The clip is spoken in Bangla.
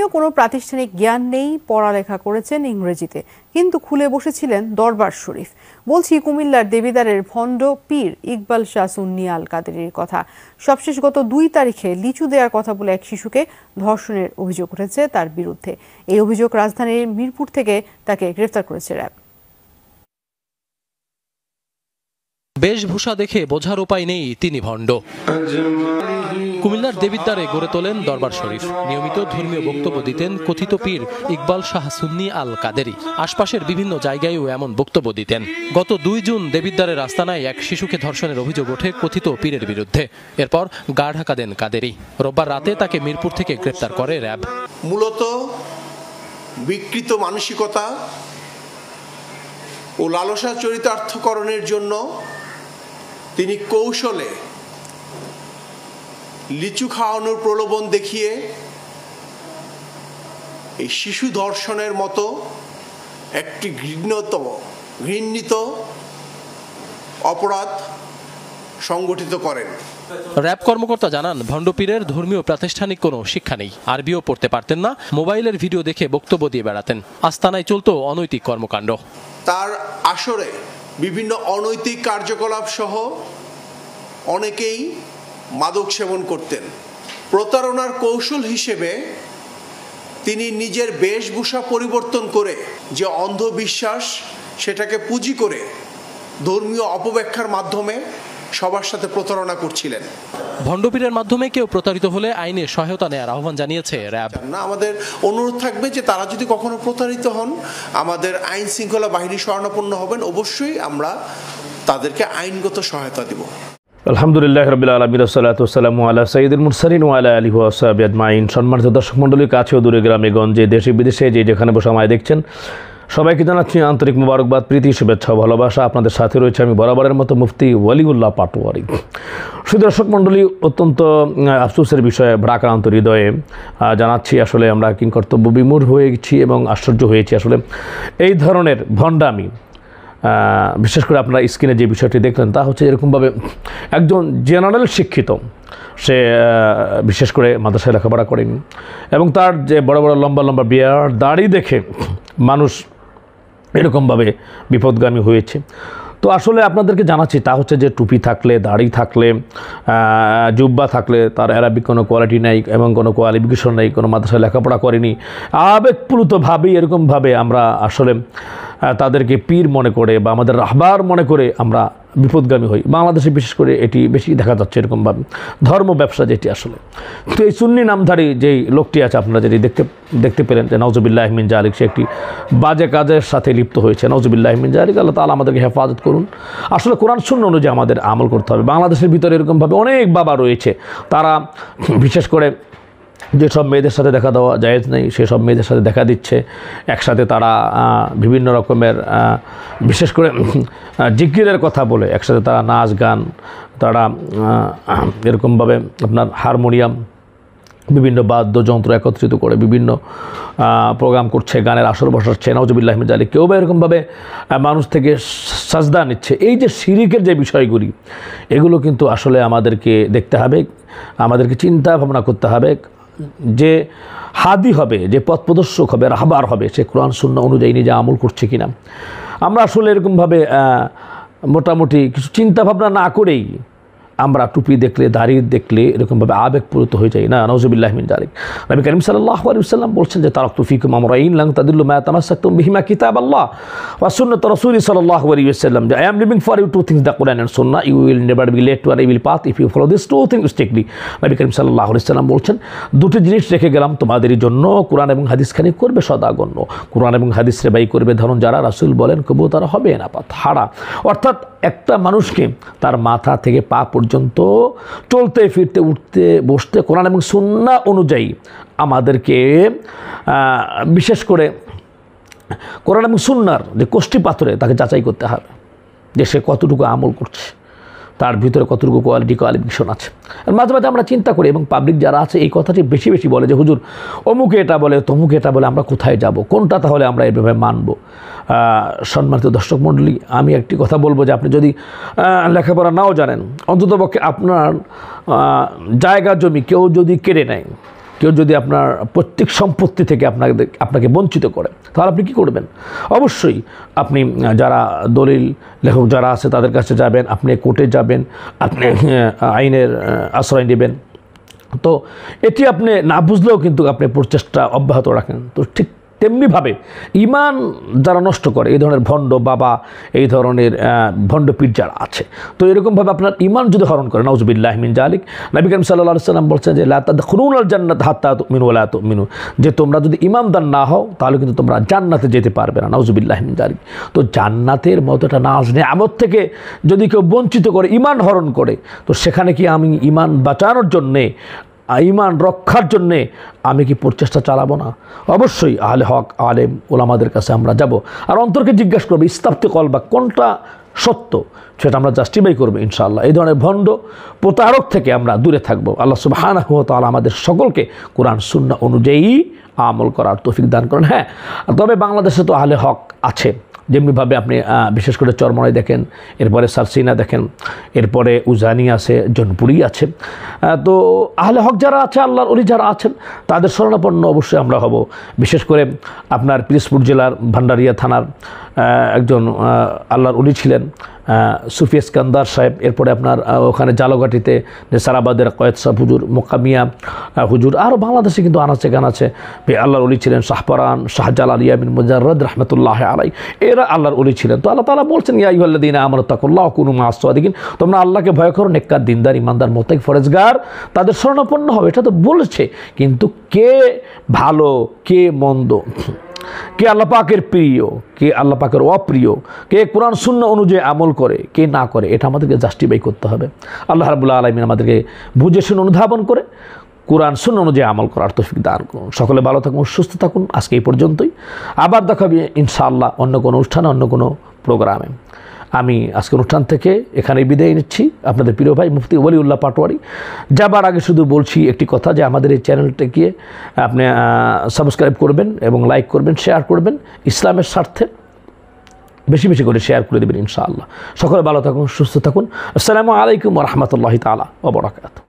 ধর্মীয় কোনো প্রাতিষ্ঠানিক জ্ঞান নেই, পড়ালেখা করেছেন ইংরেজিতে, কিন্তু খুলে বসেছিলেন দরবার শরীফ। বলছি কুমিল্লার দেবিদ্বারের ভণ্ড পীর ইকবাল শাহ সুন্নি আল কাদেরীর কথা। সবশেষ গত 2 তারিখে লিচু দেওয়ার কথা বলে এক শিশুকে ধর্ষণের অভিযোগ উঠেছে তার বিরুদ্ধে। এই অভিযোগ রাজধানীর মিরপুর থেকে তাকে গ্রেফতার করেছে র্যাব। বেশভূষা দেখে বোঝার উপায় নেই তিনি ভণ্ড। কুমিল্লার দেবিদ্বারে গড়ে তোলেন দরবার শরীফ। নিয়মিত ধর্মীয় বক্তব্য দিতেন কথিত পীর ইকবাল শাহ সুন্নি আল কাদেরী। আশপাশের বিভিন্ন জায়গায়ও এমন বক্তব্য দিতেন। গত 2 জুন দেবিদ্বারের আস্তানায় এক শিশুকে ধর্ষণের অভিযোগ ওঠে কথিত পীরের বিরুদ্ধে। এরপর গা ঢাকা দেন কাদেরী। রোববার রাতে তাকে মিরপুর থেকে গ্রেফতার করে র্যাব। মূলত বিকৃত মানসিকতা ও লালসা চরিতার্থকরণের জন্য তিনি কৌশলে লিচু খাওয়ানোর প্রলোভন দেখিয়ে এই শিশু ধর্ষণের মতো একটি ঘৃণিত অপরাধ সংগঠিত করেন। র্যাব কর্মকর্তা জানান, ভণ্ডপীরের ধর্মীয় প্রাতিষ্ঠানিক কোনো শিক্ষা নেই, আরবিও পড়তে পারতেন না, মোবাইলের ভিডিও দেখে বক্তব্য দিয়ে বেড়াতেন। আস্তানায় চলত অনৈতিক কর্মকাণ্ড। তার আসরে বিভিন্ন অনৈতিক কার্যকলাপ সহ অনেকেই মাদক সেবন করতেন। প্রতারণার কৌশল হিসেবে তিনি নিজের বেশভূষা পরিবর্তন করে যে অন্ধবিশ্বাস সেটাকে পুঁজি করে ধর্মীয় অপব্যাখ্যার মাধ্যমে সবার সাথে প্রতারণা করছিলেন। ভণ্ডপীরের মাধ্যমে কেউ প্রতারিত হলে আইনের সহায়তা নেওয়ার আহ্বান জানিয়েছে র্যাব। আমাদের অনুরোধ থাকবে যে তারা যদি কখনো প্রতারিত হন, আমাদের আইন শৃঙ্খলা বাহিনী শরণাপন্ন হবেন, অবশ্যই আমরা তাদেরকে আইনগত সহায়তা দিব। আলহামদুলিল্লাহ রাব্বিল আলামিন, ওয়াসসালাতু ওয়াসসালামু আলা সাইয়্যিদিল মুরসালিন ওয়া আলা আলিহি ওয়া সাহবিহি আজমাইন। সম্মানিত দর্শক মণ্ডলী, কাছে ও দূরে, গ্রামে গঞ্জে, দেশে বিদেশে যে যেখানে বসে আমায় দেখছেন, সবাইকে জানাচ্ছি আন্তরিক মোবারকবাদ, প্রীতি, শুভেচ্ছা, ভালোবাসা। আপনাদের সাথে রয়েছে আমি বরাবরের মতো মুফতি ওয়ালিউল্লাহ পাটোয়ারি। শুধু দর্শক মণ্ডলী, অত্যন্ত আফসোসের বিষয়ে ভ্রাক্রান্ত হৃদয়ে জানাচ্ছি, আসলে আমরা কিংকর্তব্য বিমূঢ় হয়েছি এবং আশ্চর্য হয়েছি। আসলে এই ধরনের ভণ্ডামি, বিশেষ করে আপনারা স্ক্রিনে যে বিষয়টি দেখলেন, তা হচ্ছে এরকমভাবে একজন জেনারেল শিক্ষিত, সে বিশেষ করে মাদ্রাসায় লেখাপড়া করেনি, এবং তার যে বড় বড় লম্বা লম্বা বিয়ার দাড়ি দেখে মানুষ এরকমভাবে বিপদগামী হয়েছে। তো আসলে আপনাদেরকে জানাচ্ছি, তা হচ্ছে যে টুপি থাকলে, দাড়ি থাকলে, জুব্বা থাকলে তার অ্যারাবিক কোনো কোয়ালিটি নেই এবং কোনো কোয়ালিফিকেশন নেই, কোনো মাদ্রাসায় লেখাপড়া করেনি, আবেগপ্লুতভাবেই এরকমভাবে আমরা আসলে তাদেরকে পীর মনে করে বা আমাদের রাহবার মনে করে আমরা বিপদগামী হই। বাংলাদেশে বিশেষ করে এটি বেশি দেখা যাচ্ছে এরকমভাবে ধর্ম ব্যবসা যেটি আসলে। তো এই সুন্নি নামধারী যেই লোকটি আছে, আপনারা যেটি দেখতে পেলেন যে নাউজুবিল্লাহ মিন জালিক, সে একটি বাজে কাজের সাথে লিপ্ত হয়েছে। নাউজুবিল্লাহ মিন জালিক, আল্লাহ তাআলা আমাদেরকে হেফাজত করুন। আসলে কোরআন সুন্নাহ অনুযায়ী আমাদের আমল করতে হবে। বাংলাদেশের ভিতরে এরকমভাবে অনেক বাবা রয়েছে, তারা বিশেষ করে যেসব মেয়েদের সাথে দেখা দেওয়া জায়েজ নেই, সেসব মেয়েদের সাথে দেখা দিচ্ছে। একসাথে তারা বিভিন্ন রকমের, বিশেষ করে জিকিরের কথা বলে একসাথে তারা নাচ গান, তারা এরকমভাবে আপনার হারমোনিয়াম, বিভিন্ন বাদ্যযন্ত্র একত্রিত করে বিভিন্ন প্রোগ্রাম করছে, গানের আসর বসাচ্ছে। নাউজুবিল্লাহ মিন জালিক। কেউ বা এরকমভাবে মানুষ থেকে সাজদা নিচ্ছে। এই যে শিরিকের যে বিষয়গুলি, এগুলো কিন্তু আসলে আমাদেরকে দেখতে হবে, আমাদেরকে চিন্তা ভাবনা করতে হবে। যে হাদি হবে, যে পথ প্রদর্শক হবে, রাহবার হবে, সে কোরআন সুন্নাহ অনুযায়ী নিজে আমল করছে কিনা। আমরা আসলে এরকমভাবে মোটামুটি কিছু চিন্তা ভাবনা না করেই আমরা টুপি দেখলে, দাড়ি দেখলে এরকমভাবে আবেগপ্রবৃত্ত হয়ে যাই না। নাউজুবিল্লাহ মিন জালিক। নবী করিম সাল্লাল্লাহু আলাইহি ওয়াসাল্লাম বলছেন যে তারাকতু ফীকুম আমরাইন লান তাদিল্লু মা তামাসসাকতুম বিহিমা কিতাবাল্লাহ ওয়া সুন্নাত রাসূলি সাল্লাল্লাহু আলাইহি ওয়াসাল্লাম। I am living for you two things, the Quran and sunnah. You will never be led to an evil path if you follow this two things strictly. নবী করিম সাল্লাল্লাহু আলাইহি ওয়াসাল্লাম বলছেন, দুটি জিনিস রেখে গেলাম তোমাদের জন্য, কোরআন এবং হাদিসখানি করবে সদাগণ্য। কোরআন এবং হাদিস রেবাই করবে ধরুন যারা, রাসূল বলেন কবু তারা হবে না পাথাড়া। অর্থাৎ একটা মানুষকে তার মাথা থেকে পা পর্যন্ত চলতে ফিরতে, উঠতে বসতে কোরআন এবং সুন্নাহ অনুযায়ী আমাদেরকে বিশেষ করে কোরআন এবং সুন্নাহর যে কোষ্ঠী পাথরে তাকে যাচাই করতে হবে যে সে কতটুকু আমল করছে, তার ভিতরে কতটুকু কোয়ালিফিকেশন আছে। আর মাঝে মাঝে আমরা চিন্তা করি, এবং পাবলিক যারা আছে এই কথাটি বেশি বেশি বলে যে হুজুর অমুকে এটা বলে, তমুকে এটা বলে, আমরা কোথায় যাব, কোনটা তাহলে আমরা এইভাবে মানব। সম্মানিত দর্শক মণ্ডলী, আমি একটি কথা বলবো যে আপনি যদি লেখাপড়া নাও জানেন, অন্ততপক্ষে আপনার জায়গা জমি কেউ যদি কেড়ে নেয়, কেউ যদি আপনার পৈতৃক সম্পত্তি থেকে আপনাকে বঞ্চিত করে, তাহলে আপনি কী করবেন? অবশ্যই আপনি যারা দলিল লেখক যারা আছে তাদের কাছে যাবেন, আপনি কোর্টে যাবেন, আপনি আইনের আশ্রয় নেবেন। তো এটি আপনি না বুঝলেও কিন্তু আপনি প্রচেষ্টা অব্যাহত রাখেন। তো ঠিক তেমনিভাবে ঈমান যারা নষ্ট করে, এই ধরনের ভণ্ড বাবা, এই ধরনের ভণ্ড পীর যারা আছে, তো এরকমভাবে আপনার ঈমান যদি হরণ করে, নাউযুবিল্লাহি মিন যালিক, নবী করিম সাল্লাল্লাহু আলাইহি ওয়াসাল্লাম বলছেন যে লা তাদখুলুনাল জান্নাত হাত্তা তুমিনু ওয়া লা তুমিনু, যে তোমরা যদি ঈমানদার না হও তাহলে কিন্তু তোমরা জান্নাতে যেতে পারবে না। নাউযুবিল্লাহি মিন যালিক। তো জান্নাতের মতো একটা নাজ নেয়ামত থেকে যদি কেউ বঞ্চিত করে, ঈমান হরণ করে, তো সেখানে কি আমি ঈমান বাঁচানোর জন্যে, ঈমান রক্ষার জন্যে আমি কি প্রচেষ্টা চালাবো না? অবশ্যই আহলে হক আলেম ওলামাদের কাছে আমরা যাব, আর অন্তরকে জিজ্ঞাসা করবো ইস্তাফতি কলবা, কোনটা সত্য সেটা আমরা জাস্টিফাই করবো ইনশাআল্লাহ। এই ধরনের ভণ্ড প্রতারক থেকে আমরা দূরে থাকবো। আল্লাহ সুবহানাহু ওয়া তাআলা আমাদের সকলকে কোরআন সুন্নাহ অনুযায়ী আমল করার তৌফিক দান করেন। হ্যাঁ, তবে বাংলাদেশে তো আহলে হক আছে, যেমনিভাবে আপনি বিশেষ করে চরমনাই দেখেন, এরপরে সারসিনা দেখেন, এরপরে উজানি আছে, জনপুরি আছে। তো আহলে হক যারা আছে, আল্লাহর ওলি যারা আছেন, তাদের শরণাপন্ন অবশ্যই আমরা হব। বিশেষ করে আপনার পিরোজপুর জেলার ভান্ডারিয়া থানার একজন আল্লাহর ওলি ছিলেন সুফি ইস্কান্দার সাহেব, এরপরে আপনার ওখানে জালঘাটিতে নেসারাবাদের কয়েদ সাহেব হুজুর, মোকামিয়া হুজুর, আরও বাংলাদেশে কিন্তু আনাচে গানাচে আল্লাহর ওলি ছিলেন শাহপরান, শাহজালাল ইয়ামিন মুজাররদ রহমতুল্লাহ আলাই, এরা আল্লাহর ওলি ছিলেন। তো আল্লাহ তাআলা বলছেন ইয়া আইয়ুহাল্লাযীনা আমানু তাকুল্লাহ ওয়া কুনু মা'আস সাদিকিন, তোমরা আল্লাহকে ভয় করো, নেককার, দিনদার, ইমানদার, মুত্তাকি, ফরজগার, তাদের শরণাপন্ন হবে। এটা তো বলেছে, কিন্তু কে ভালো কে মন্দ, কে আল্লাহ পাকের প্রিয়, কে আল্লাহ পাকের অপ্রিয়, কে কোরআন সুন্নাহ অনুযায়ী আমল করে, কে না করে, এটা আমাদেরকে জাস্টিফাই করতে হবে। আল্লাহ রাব্বুল আলামিন আমাদেরকে বুঝে শুনে অনুধাবন করে কোরআন সুন্নাহ অনুযায়ী আমল করার তৌফিক দান করুন। সকলে ভালো থাকুন, সুস্থ থাকুন। আজকে এই পর্যন্তই, আবার দেখা হবে ইনশাআল্লাহ অন্য কোনো অনুষ্ঠানে, অন্য কোনো প্রোগ্রামে। আমি আজকে অনুষ্ঠান থেকে এখানেই বিদায় নিচ্ছি, আপনাদের প্রিয় ভাই মুফতি ওয়ালিউল্লাহ পাটোয়ারি। যাবার আগে শুধু বলছি একটি কথা, যে আমাদের এই চ্যানেলটাকে আপনি সাবস্ক্রাইব করবেন এবং লাইক করবেন, শেয়ার করবেন, ইসলামের স্বার্থে বেশি বেশি করে শেয়ার করে দেবেন ইনশাআল্লাহ। সকলে ভালো থাকুন, সুস্থ থাকুন। আসসালামু আলাইকুম ওয়া রাহমাতুল্লাহি তাআলা ওয়া বারাকাতুহু।